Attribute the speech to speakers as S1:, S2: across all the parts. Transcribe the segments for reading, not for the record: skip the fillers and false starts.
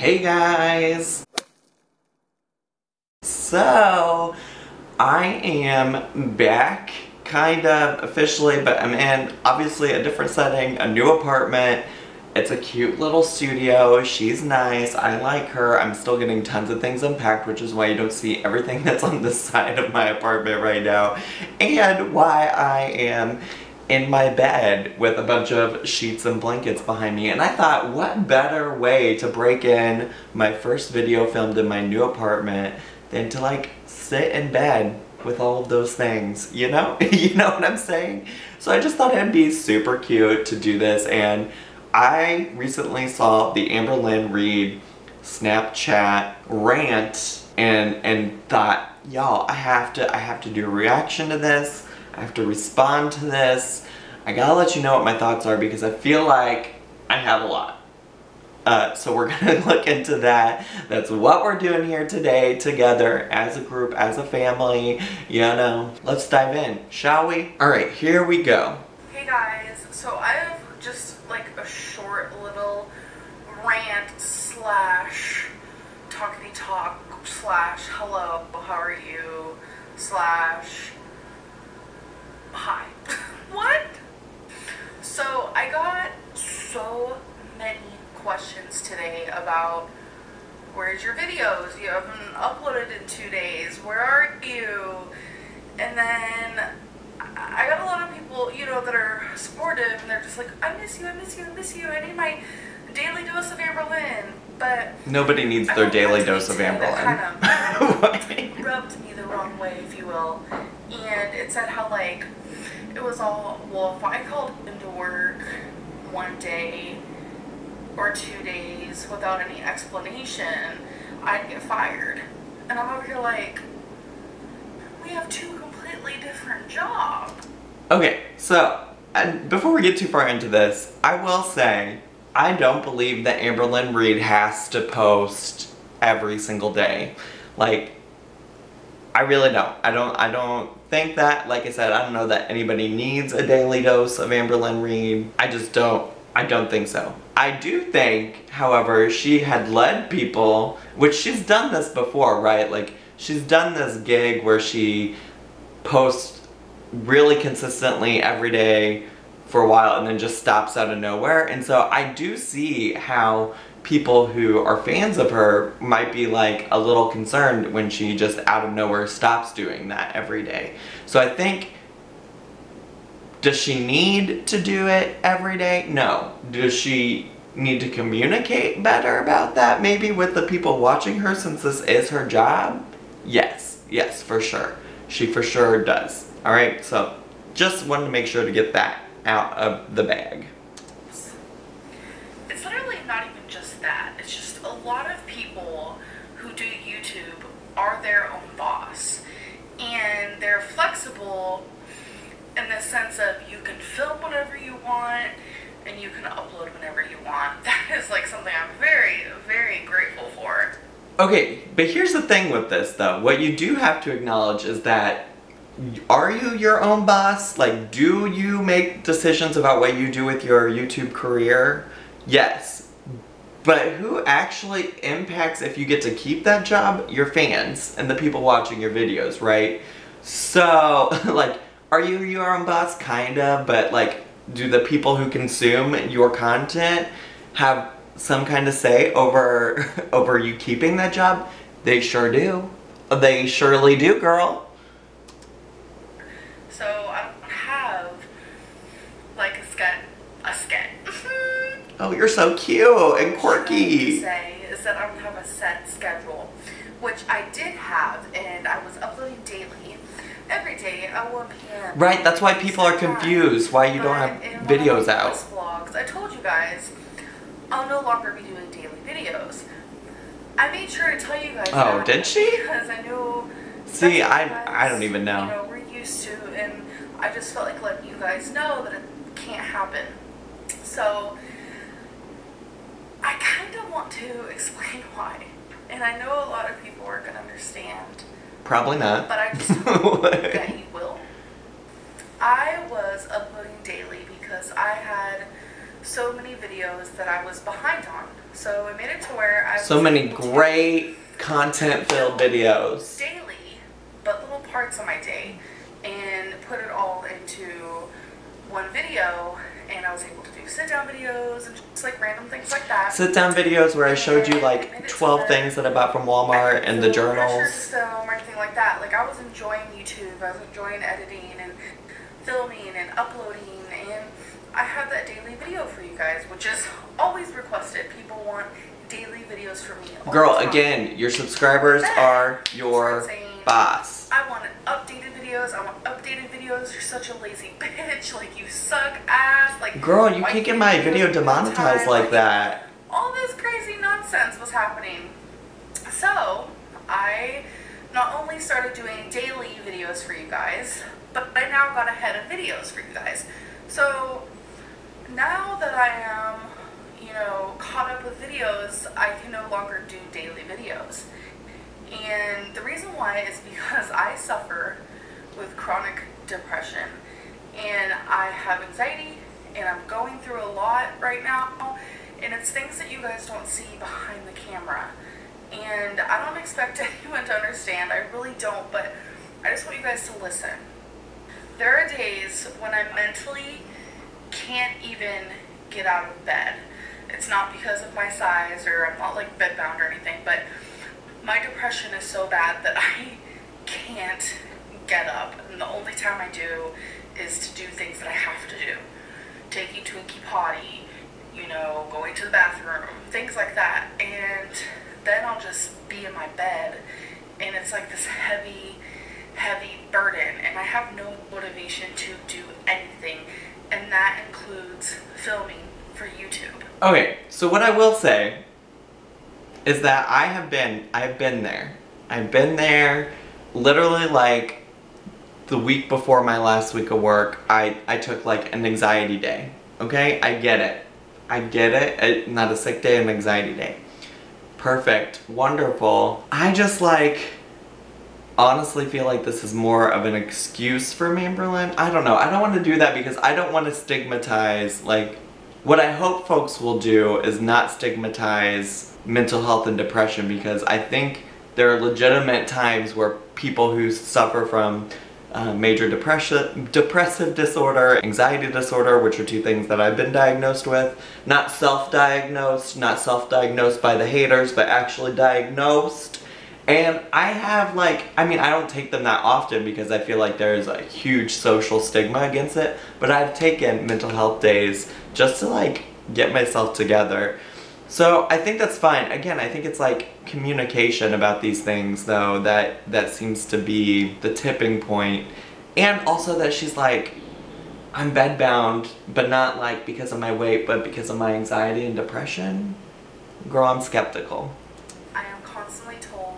S1: Hey guys! So, I am back, kind of officially, but I'm in obviously a different setting, a new apartment. It's a cute little studio. She's nice. I like her. I'm still getting tons of things unpacked, which is why you don't see everything that's on this side of my apartment right now. And why I am in my bed with a bunch of sheets and blankets behind me. And I thought, what better way to break in my first video filmed in my new apartment than to like sit in bed with all of those things, you know? You know what I'm saying? So I just thought it'd be super cute to do this, and I recently saw the Amberlynn'S Snapchat rant and thought, y'all, I have to do a reaction to this. I have to respond to this. I gotta let you know what my thoughts are because I feel like I have a lot. So we're gonna look into that. That's what we're doing here today together as a group, as a family, you know. Let's dive in, shall we? Alright, here we go.
S2: Hey guys, so I have just like a short little rant slash talkity talk slash hello, how are you slash hi. What? So I got so many questions today about where's your videos? You haven't uploaded in 2 days. Where are you? And then I got a lot of people, you know, that are supportive, and they're just like, I miss you, I miss you, I miss you. I need my daily dose of Amberlynn. But
S1: nobody needs their daily dose of Amberlynn.
S2: Kind of rubbed me the wrong way, if you will. And it said how like it was all, well, if I called into work 1 day or 2 days without any explanation, I'd get fired. And I'm over here like, we have two completely different jobs.
S1: Okay, so before we get too far into this, I will say I don't believe that Amberlynn'S has to post every single day. Like, I really don't. I don't think that. Like I said, I don't know that anybody needs a daily dose of Amberlynn'S. I don't think so. I do think, however, she had led people, which she's done this before, right? Like, she's done this gig where she posts really consistently every day for a while and then just stops out of nowhere. And so I do see how people who are fans of her might be like a little concerned when she just out of nowhere stops doing that every day. So I think, does she need to do it every day? No. Does she need to communicate better about that maybe with the people watching her since this is her job? Yes. Yes, for sure. She for sure does. Alright, so just wanted to make sure to get that out of the bag.
S2: It's literally not even just that. It's just a lot of people who do YouTube are their own boss. And they're flexible in the sense of you can film whenever you want and you can upload whenever you want. That is like something I'm very, very grateful for.
S1: Okay, but here's the thing with this though. What you do have to acknowledge is that, are you your own boss? Like, do you make decisions about what you do with your YouTube career? Yes. But who actually impacts if you get to keep that job? Your fans and the people watching your videos, right? So, like, are you your own boss? Kind of, but like, do the people who consume your content have some kind of say over you keeping that job? They sure do. They surely do, girl.
S2: So I don't have like a sketch.
S1: Oh, you're so cute and quirky.
S2: What I'm saying is that I don't have a set schedule, which I did have, and I was uploading daily, every day at 1 p.m.
S1: Right, that's why people are confused why you don't have videos out.
S2: Vlogs, I told you guys, I'll no longer be doing daily videos. I made sure to tell you guys.
S1: Oh, did she?
S2: Because I knew.
S1: See, I don't even know.
S2: You know, we're used to, and I just felt like letting you guys know that it can't happen. So I kind of want to explain why, and I know a lot of people are gonna understand.
S1: Probably not.
S2: But I just hope that you will. I was uploading daily because I had so many videos that I was behind on. So it made it to where I was
S1: so many
S2: able to
S1: great content-filled videos.
S2: daily, but little parts of my day, and put it all into one video. And I was able to do sit-down videos and just like random things like that.
S1: Sit-down videos where I showed you like 12 things that I bought from Walmart and the
S2: No pressure
S1: journals.
S2: to film or anything like that. Like I was enjoying YouTube, I was enjoying editing and filming and uploading, and I had that daily video for you guys, which is always requested. People want daily videos from me all
S1: Girl,
S2: the time.
S1: again, your subscribers are your boss.
S2: I want updated videos. I want updated videos. You're such a lazy bitch. Like, you suck ass. Like,
S1: Girl, you can't get my video demonetized like that.
S2: All this crazy nonsense was happening. So, I not only started doing daily videos for you guys, but I now got a head of videos for you guys. So, now that I am, you know, caught up with videos, I can no longer do daily videos. And the reason why is because I suffer with chronic depression, and I have anxiety, and I'm going through a lot right now, and it's things that you guys don't see behind the camera. And I don't expect anyone to understand, I really don't, but I just want you guys to listen. There are days when I mentally can't even get out of bed. It's not because of my size, or I'm not like bedbound or anything, but my depression is so bad that I can't get up, and the only time I do is to do things that I have to do. Taking Twinkie potty, you know, going to the bathroom, things like that. And then I'll just be in my bed, and it's like this heavy, heavy burden, and I have no motivation to do anything, and that includes filming for YouTube.
S1: Okay, so what I will say is that I've been there. I've been there literally like the week before my last week of work. I took like an anxiety day. Okay, I get it. Not a sick day, an anxiety day. Perfect, wonderful. I just like honestly feel like this is more of an excuse for me, Amberlynn. I don't know. I don't want to do that because I don't want to stigmatize, like, what I hope folks will do is not stigmatize mental health and depression, because I think there are legitimate times where people who suffer from major depressive disorder, anxiety disorder, which are two things that I've been diagnosed with, not self-diagnosed by the haters, but actually diagnosed. And I have like, I mean, I don't take them that often because I feel like there's a huge social stigma against it, but I've taken mental health days just to like get myself together. So I think that's fine. Again, I think it's like communication about these things though that seems to be the tipping point. And also that she's like, I'm bedbound, but not like because of my weight, but because of my anxiety and depression. Girl, I'm skeptical.
S2: I am constantly told,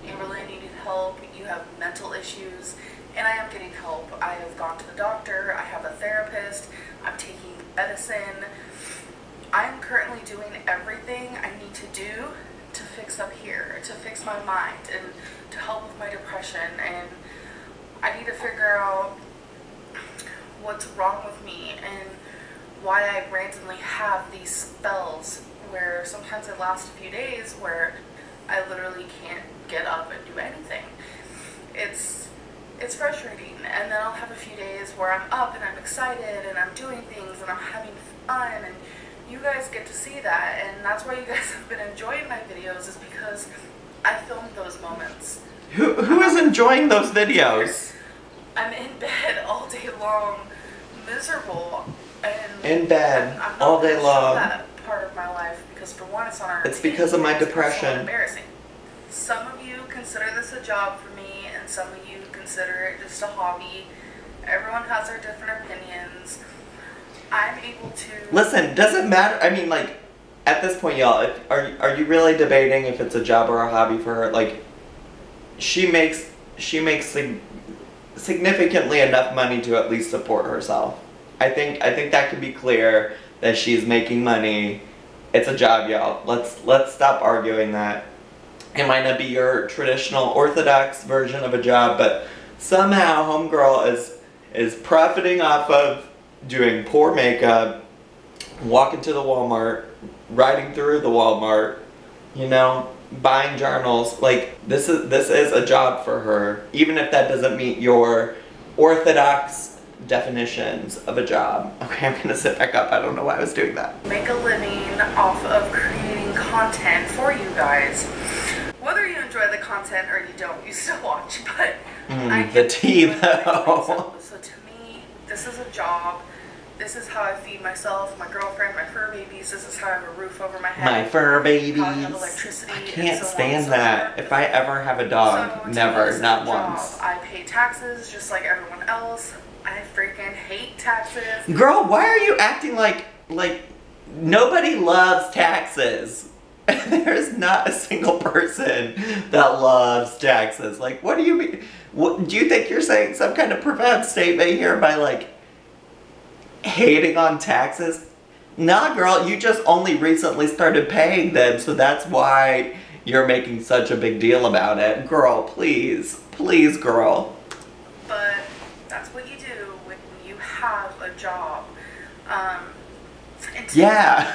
S2: Amberlynn, you need help, you have mental issues, and I am getting help. I have gone to the doctor, I have a therapist, I'm taking medicine. I'm currently doing everything I need to do to fix up here, to fix my mind, and to help with my depression. And I need to figure out what's wrong with me and why I randomly have these spells where sometimes it lasts a few days where I literally can't get up and do anything. It's frustrating. And then I'll have a few days where I'm up and I'm excited and I'm doing things and I'm having fun, and you guys get to see that, and that's why you guys have been enjoying my videos, is because I filmed those moments.
S1: Who is enjoying those videos?
S2: I'm in bed all day long, miserable, and
S1: in bed
S2: I'm not
S1: all day
S2: gonna
S1: long.
S2: show that part of my life because for one, it's on our.
S1: It's because of my
S2: It's
S1: depression.
S2: so embarrassing. Some of you consider this a job for me, and some of you consider it just a hobby. Everyone has their different opinions. I'm able to
S1: Listen, doesn't matter. I mean, like, at this point, y'all, are you really debating if it's a job or a hobby for her? Like, she makes significantly enough money to at least support herself. I think that can be clear that she's making money. It's a job, y'all. Let's stop arguing that. It might not be your traditional orthodox version of a job, but somehow homegirl is profiting off of doing poor makeup, walking to the Walmart, riding through the Walmart, you know, buying journals. Like, this is a job for her, even if that doesn't meet your orthodox definitions of a job. Okay, I'm gonna sit back up. I don't know why I was doing that.
S2: Make a living off of creating content for you guys. Whether you enjoy the content or you don't, you still watch, but
S1: the tea though.
S2: So to me, this is a job. This is how I feed myself, my girlfriend, my fur babies. This is how I have a roof over my head.
S1: My fur babies.
S2: How I have electricity.
S1: I can't stand that. If I ever have a dog, never, not once.
S2: I pay taxes just like everyone else. I freaking hate taxes.
S1: Girl, why are you acting like nobody loves taxes? There's not a single person that loves taxes. Like, what do you mean? What, do you think you're saying some kind of profound statement here by like hating on taxes? Nah, girl, you just only recently started paying them, so that's why you're making such a big deal about it. Girl, please, please, girl.
S2: But that's what you do when you have a job. And
S1: Yeah.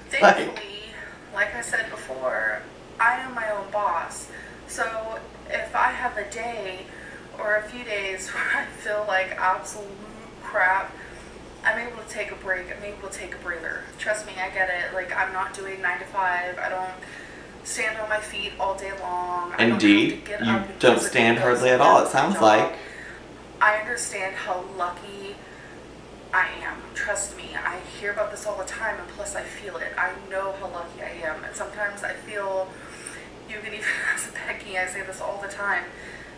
S2: Thankfully, like I said before, I am my own boss. So if I have a day or a few days where I feel like absolute crap, I'm able to take a break. I'm able to take a breather. Trust me, I get it. Like, I'm not doing 9 to 5. I don't stand on my feet all day long.
S1: Indeed, you don't stand hardly at all, it sounds like.
S2: I understand how lucky I am. Trust me, I hear about this all the time, and plus I feel it. I know how lucky I am. And sometimes I feel, you can even ask Becky, I say this all the time,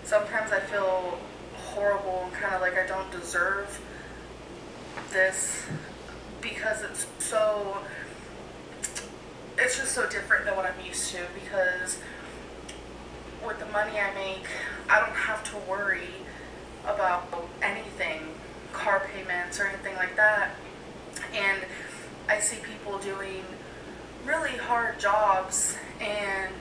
S2: sometimes I feel horrible and kind of like I don't deserve this because it's just so different than what I'm used to, because with the money I make, I don't have to worry about anything, car payments or anything like that. And I see people doing really hard jobs and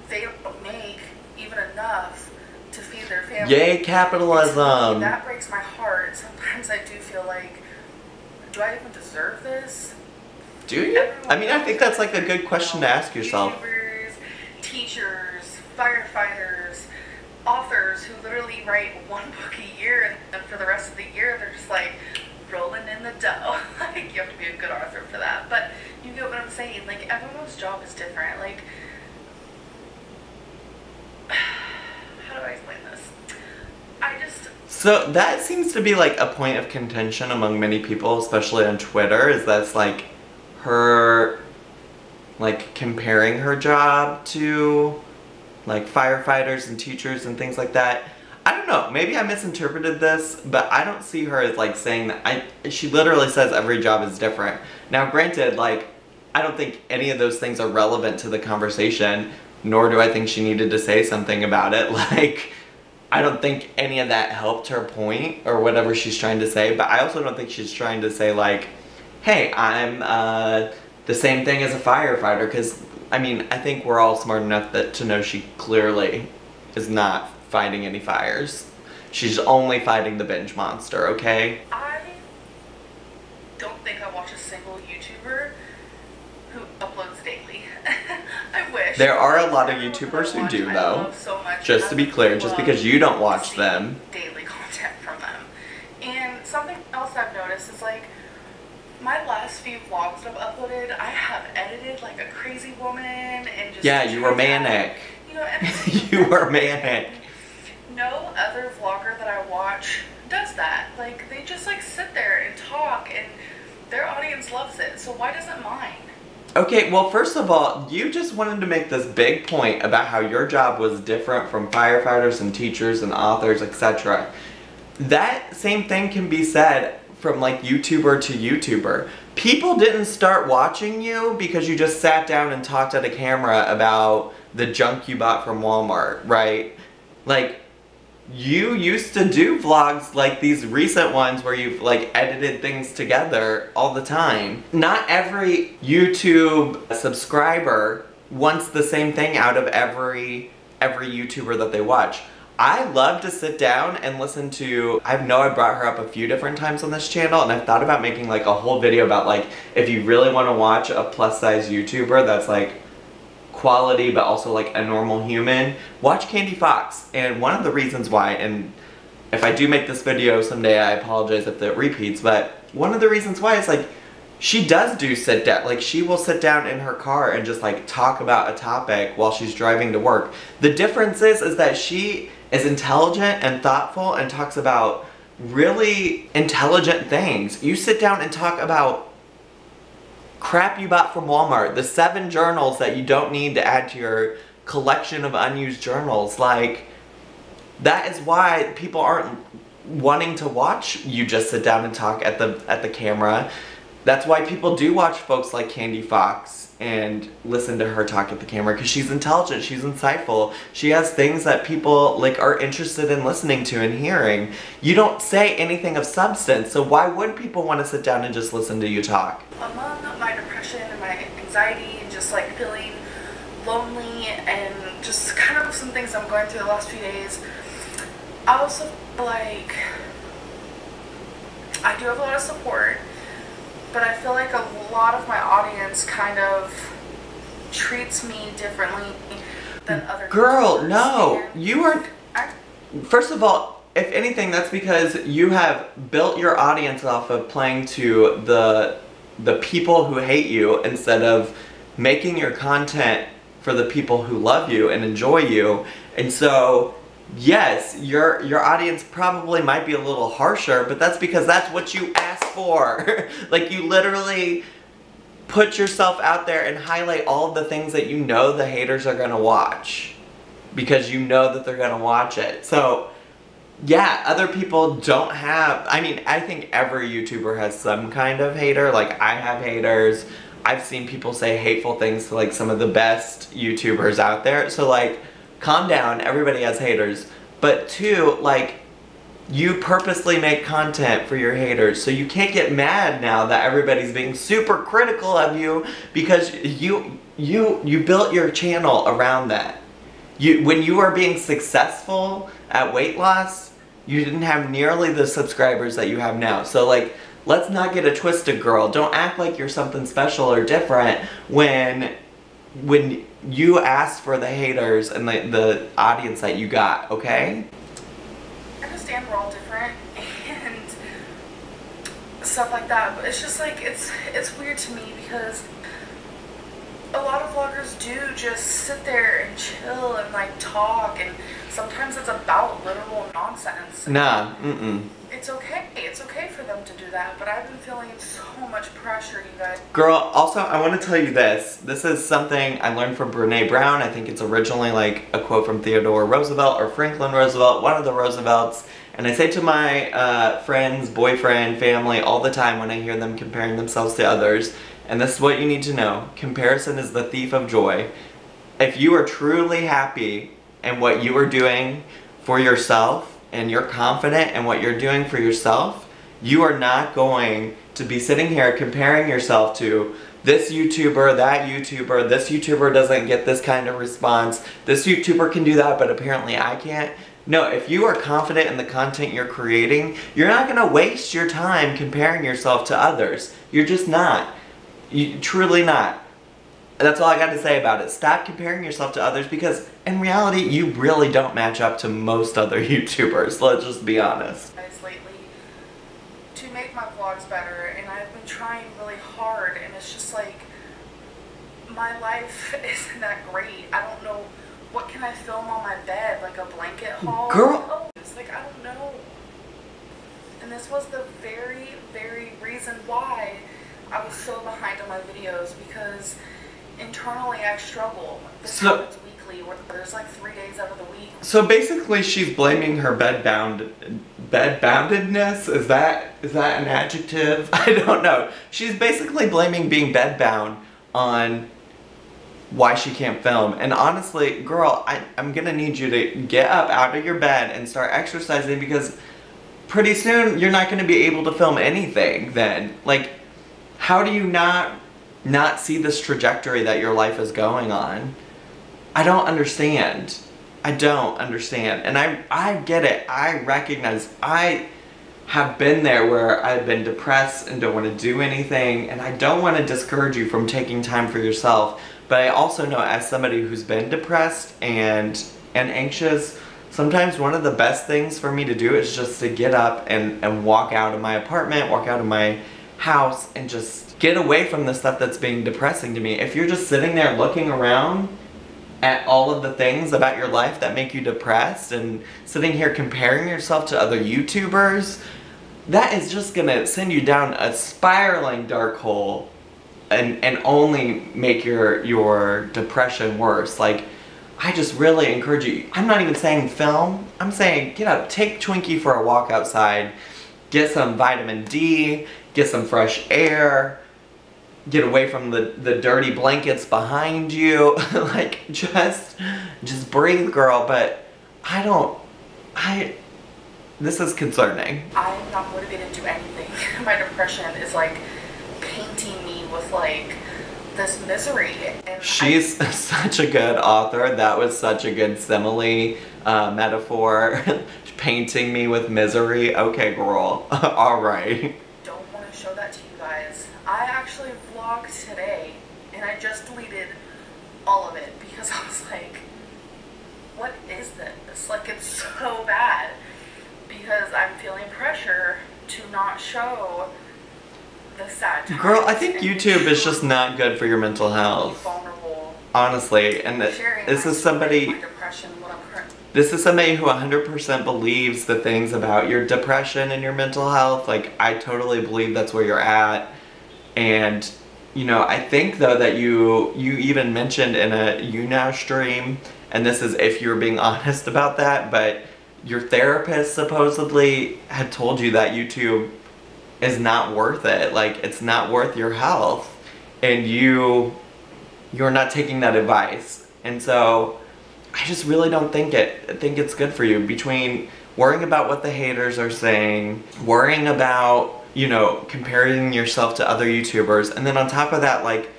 S2: they don't make even enough to feed their family.
S1: Yay, capitalism!
S2: That breaks my heart. Sometimes I do feel like, do I even deserve this?
S1: Do you? I mean, I think that's like a good question to ask yourself.
S2: YouTubers, teachers, firefighters, authors who literally write one book a year, and for the rest of the year they're just like rolling in the dough. Like, you have to be a good author for that. But you get what I'm saying. Like, everyone's job is different. Like, how do I explain this?
S1: So that seems to be like a point of contention among many people, especially on Twitter, is that's like her, like, comparing her job to like firefighters and teachers and things like that. I don't know, maybe I misinterpreted this, but I don't see her as like saying that. She literally says every job is different. Now granted, like, I don't think any of those things are relevant to the conversation, nor do I think she needed to say something about it. Like, I don't think any of that helped her point or whatever she's trying to say, but I also don't think she's trying to say like, hey, I'm the same thing as a firefighter, because I mean, I think we're all smart enough to know she clearly is not fighting any fires. She's only fighting the binge monster, okay?
S2: I don't think I watch a single YouTuber who uploads daily. I wish.
S1: There are a lot of YouTubers who do, though.
S2: So much.
S1: Just to be clear, just because you don't watch them.
S2: Daily content from them. And something else I've noticed is like, my last few vlogs that I've uploaded, I have edited like a crazy woman and just...
S1: Yeah, you were manic.
S2: You know,
S1: you were manic.
S2: No other vlogger that I watch does that. Like, they just like sit there and talk, and their audience loves it, so why doesn't mine?
S1: Okay, well, first of all, you just wanted to make this big point about how your job was different from firefighters and teachers and authors, etc. That same thing can be said from like YouTuber to YouTuber. People didn't start watching you because you just sat down and talked at a camera about the junk you bought from Walmart, right? Like, you used to do vlogs like these recent ones where you've like edited things together all the time. Not every YouTube subscriber wants the same thing out of every YouTuber that they watch. I love to sit down and listen to, I know I brought her up a few different times on this channel, and I've thought about making like a whole video about like, if you really want to watch a plus size YouTuber that's like quality but also like a normal human, watch Candy Fox. And one of the reasons why, and if I do make this video someday, I apologize if it repeats, but one of the reasons why is like, she does do sit down, like she will sit down in her car and just like talk about a topic while she's driving to work. The difference is that she is intelligent and thoughtful and talks about really intelligent things. You sit down and talk about crap you bought from Walmart, the 7 journals that you don't need to add to your collection of unused journals. Like, that is why people aren't wanting to watch you just sit down and talk at the camera. That's why people do watch folks like Candy Fox and listen to her talk at the camera, because she's intelligent, she's insightful, she has things that people like are interested in listening to and hearing. You don't say anything of substance, so why would people want to sit down and just listen to you talk?
S2: Among my depression and my anxiety and just like feeling lonely and just kind of some things I'm going through the last few days, I also feel like I do have a lot of support, but I feel like a lot of my audience kind of treats me differently than other
S1: Girl,
S2: YouTubers.
S1: no,
S2: And
S1: you are, first of all, if anything, that's because you have built your audience off of playing to the people who hate you instead of making your content for the people who love you and enjoy you. And so, yes, your audience probably might be a little harsher, but that's because that's what you asked for. Like, you literally put yourself out there and highlight all of the things that you know the haters are gonna watch, because you know that they're gonna watch it. So, yeah, other people don't have, I mean, I think every YouTuber has some kind of hater. Like, I have haters. I've seen people say hateful things to like some of the best YouTubers out there. So like, calm down, everybody has haters. But 2, like, you purposely make content for your haters, so you can't get mad now that everybody's being super critical of you, because you built your channel around that. When you are being successful at weight loss, you didn't have nearly the subscribers that you have now. So like, let's not get it twisted, girl. Don't act like you're something special or different when you asked for the haters and the audience that you got, okay?
S2: I understand we're all different and stuff like that, but it's just like, it's weird to me because a lot of vloggers do just sit there and chill and like talk, and sometimes it's about literal nonsense.
S1: Nah,
S2: It's okay for them to do that, but I've been feeling so much pressure, you guys.
S1: Girl, also, I want to tell you this. This is something I learned from Brene Brown. I think it's originally like a quote from Theodore Roosevelt or Franklin Roosevelt, one of the Roosevelts. And I say to my friends, boyfriend, family all the time when I hear them comparing themselves to others, and this is what you need to know: comparison is the thief of joy. If you are truly happy in what you are doing for yourself, and you're confident in what you're doing for yourself, you are not going to be sitting here comparing yourself to this YouTuber, that YouTuber, this YouTuber doesn't get this kind of response, this YouTuber can do that, but apparently I can't. No, if you are confident in the content you're creating, you're not gonna waste your time comparing yourself to others. You're just not. Truly not. That's all I got to say about it. Stop comparing yourself to others, because in reality, you really don't match up to most other YouTubers. Let's just be honest.
S2: Lately, to make my vlogs better, and I've been trying really hard, and it's just like, my life isn't that great. I don't know, what can I film on my bed? Like a blanket haul?
S1: Girl!
S2: It's like, I don't know. And this was the very, very reason why I was so behind on my videos, because internally I struggle. This happens weekly, where there's like 3 days out of the week.
S1: So basically she's blaming her bedboundedness? Is that an adjective? I don't know. She's basically blaming being bedbound on why she can't film. And honestly, girl, I'm gonna need you to get up out of your bed and start exercising, because pretty soon you're not gonna be able to film anything then. Like, how do you not see this trajectory that your life is going on? I don't understand. I don't understand. And I get it. I recognize, I have been there where I've been depressed and don't want to do anything, and I don't want to discourage you from taking time for yourself, but I also know, as somebody who's been depressed and anxious, sometimes one of the best things for me to do is just to get up and walk out of my apartment, walk out of my house, and just get away from the stuff that's being depressing to me. If you're just sitting there looking around at all of the things about your life that make you depressed and sitting here comparing yourself to other YouTubers, that is just gonna send you down a spiraling dark hole and only make your depression worse. Like, I just really encourage you, I'm not even saying film, I'm saying get up, take Twinkie for a walk outside, get some vitamin D, get some fresh air, get away from the dirty blankets behind you. Like, just breathe, girl. But this is concerning.
S2: I'm not motivated to do anything. My depression is like painting me with like this misery. And
S1: she's such a good author. That was such a good simile, metaphor. Painting me with misery. Okay, girl. All right.
S2: Don't want to show that to you guys. I actually vlogged today, and I just deleted all of it because I was like, what is this? Like, it's so bad. Because I'm feeling pressure to not show the sad times.
S1: Girl, I think YouTube is just not good for your mental health.
S2: Vulnerable.
S1: Honestly, and this is somebody. This is somebody who 100% believes the things about your depression and your mental health. Like, I totally believe that's where you're at. And, you know, I think though that you even mentioned in a YouNow stream, and this is if you're being honest about that, but your therapist supposedly had told you that YouTube is not worth it. Like, it's not worth your health, and you're not taking that advice. And so I just really don't think it's good for you. Between worrying about what the haters are saying, worrying about, you know, comparing yourself to other YouTubers, and then on top of that, like,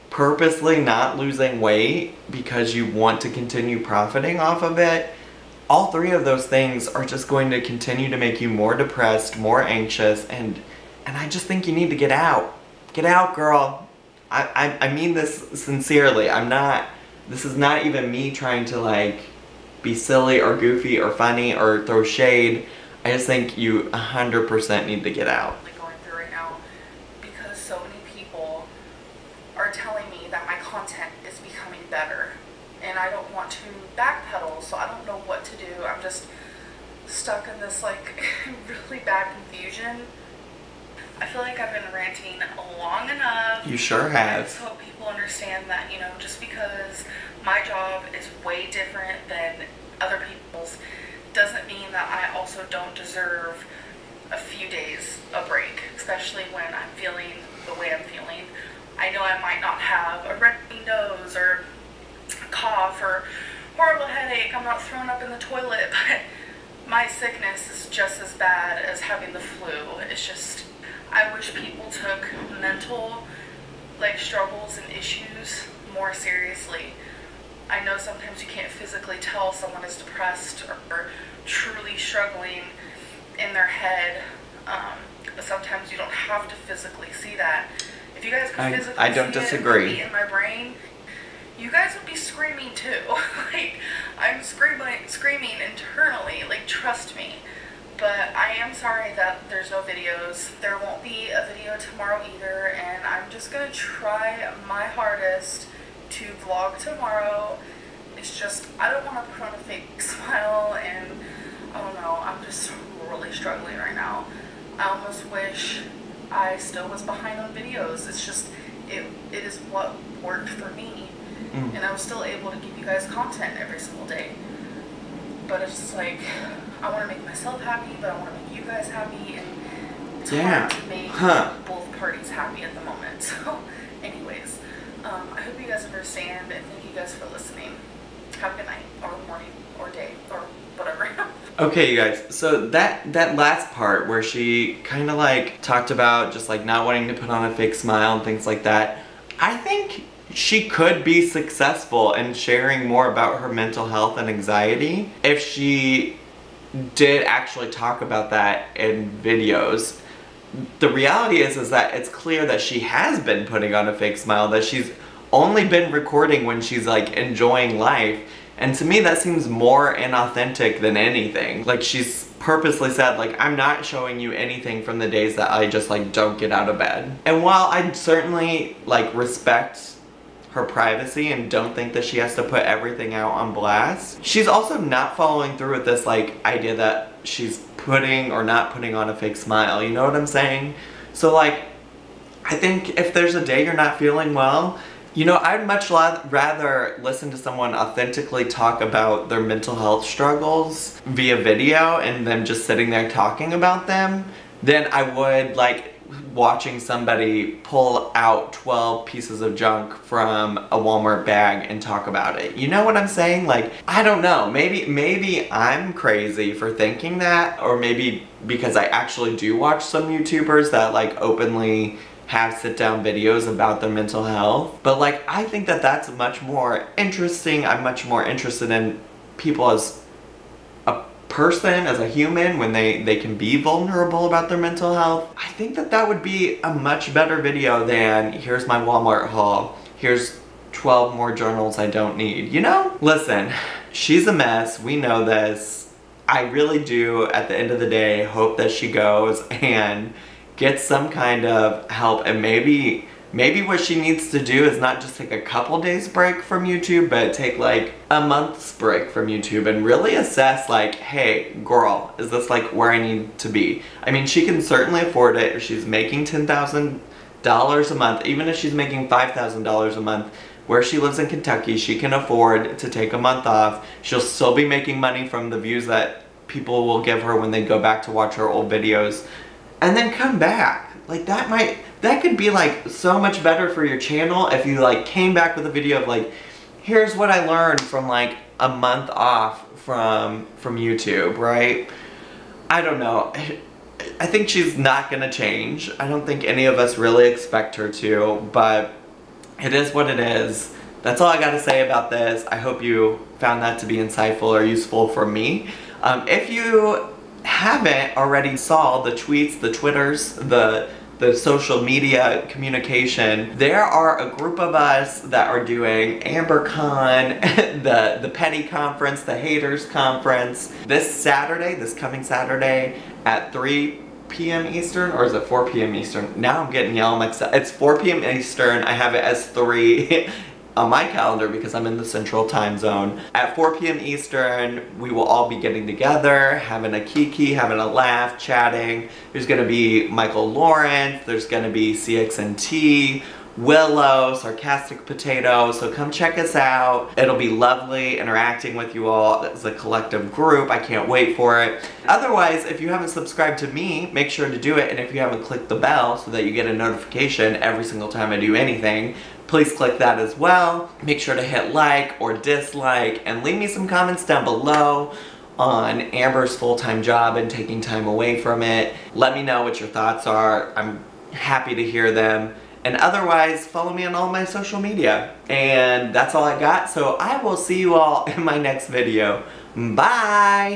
S1: purposely not losing weight because you want to continue profiting off of it, all three of those things are just going to continue to make you more depressed, more anxious, and I just think you need to get out. Get out, girl. I mean this sincerely. This is not even me trying to, like, be silly or goofy or funny or throw shade. I just think you 100% need to get out.
S2: Going through right now, because so many people are telling me that my content is becoming better, and I don't want to backpedal, so I don't know what to do. I'm just stuck in this, like, really bad confusion. I feel like I've been ranting long enough.
S1: You sure have.
S2: I just hope people understand that, you know, just because my job is way different than other people's doesn't mean that I also don't deserve a few days of break, especially when I'm feeling the way I'm feeling. I know I might not have a runny nose or a cough or horrible headache. I'm not throwing up in the toilet, but my sickness is just as bad as having the flu. It's just, I wish people took mental, like, struggles and issues more seriously. I know sometimes you can't physically tell someone is depressed or truly struggling in their head, but sometimes you don't have to physically see that. If you guys could physically
S1: I don't disagree.
S2: in my brain, you guys would be screaming too. Like, I'm screaming internally, like, trust me. But I am sorry that there's no videos. There won't be a video tomorrow either, and I'm just gonna try my hardest to vlog tomorrow. It's just, I don't want to put on a fake smile, and I don't know, I'm just really struggling right now. I almost wish I still was behind on videos. It's just, it is what worked for me. And I was still able to give you guys content every single day. But it's just like, I want to make myself happy, but I want to make you guys happy, and it's hard to make both parties happy at the moment. So, anyways, I hope you guys understand, and thank you guys for listening. Have a good night, or morning, or day, or whatever.
S1: Okay, you guys, so that last part where she kind of, like, talked about just, like, not wanting to put on a fake smile and things like that, I think she could be successful in sharing more about her mental health and anxiety if she did actually talk about that in videos. The reality is that it's clear that she has been putting on a fake smile, that she's only been recording when she's like enjoying life. And to me that seems more inauthentic than anything. Like she's purposely said, like, I'm not showing you anything from the days that I just like don't get out of bed. And while I certainly like respect her privacy and don't think that she has to put everything out on blast, she's also not following through with this like idea that she's putting or not putting on a fake smile, you know what I'm saying? So like, I think if there's a day you're not feeling well, you know, I'd much rather listen to someone authentically talk about their mental health struggles via video and them just sitting there talking about them than I would like watching somebody pull out 12 pieces of junk from a Walmart bag and talk about it. You know what I'm saying? Like, I don't know, maybe I'm crazy for thinking that, or maybe because I actually do watch some YouTubers that like openly have sit-down videos about their mental health. But like, I think that that's much more interesting. I'm much more interested in people as a person, as a human, when they can be vulnerable about their mental health. I think that that would be a much better video than, here's my Walmart haul, here's 12 more journals I don't need, you know? Listen, she's a mess, we know this. I really do, at the end of the day, hope that she goes and get some kind of help, and maybe what she needs to do is not just take a couple days break from YouTube, but take like a month's break from YouTube and really assess like, hey girl, is this like where I need to be? I mean, she can certainly afford it if she's making $10,000 a month, even if she's making $5,000 a month. Where she lives in Kentucky, she can afford to take a month off. She'll still be making money from the views that people will give her when they go back to watch her old videos. And then come back. Like that could be like so much better for your channel if you like came back with a video of like, here's what I learned from like a month off from YouTube, right? I don't know. I think she's not gonna change. I don't think any of us really expect her to, but it is what it is. That's all I gotta say about this. I hope you found that to be insightful or useful for me. If you haven't already saw the tweets, the Twitters, the social media communication, there are a group of us that are doing AmberCon, the Petty Conference, the Haters Conference, this coming Saturday at 3 p.m. Eastern, or is it 4 p.m. Eastern? Now I'm getting y'all mixed up. It's 4 p.m. Eastern. I have it as 3 on my calendar because I'm in the central time zone. At 4 p.m. Eastern, we will all be getting together, having a kiki, having a laugh, chatting. There's gonna be Michael Lawrence, there's gonna be CXNT, Willow, Sarcastic Potato, so come check us out. It'll be lovely interacting with you all as a collective group. I can't wait for it. Otherwise, if you haven't subscribed to me, make sure to do it, and if you haven't clicked the bell so that you get a notification every single time I do anything, please click that as well. Make sure to hit like or dislike and leave me some comments down below on Amber's full-time job and taking time away from it. Let me know what your thoughts are. I'm happy to hear them. And otherwise, follow me on all my social media. And that's all I got, so I will see you all in my next video. Bye!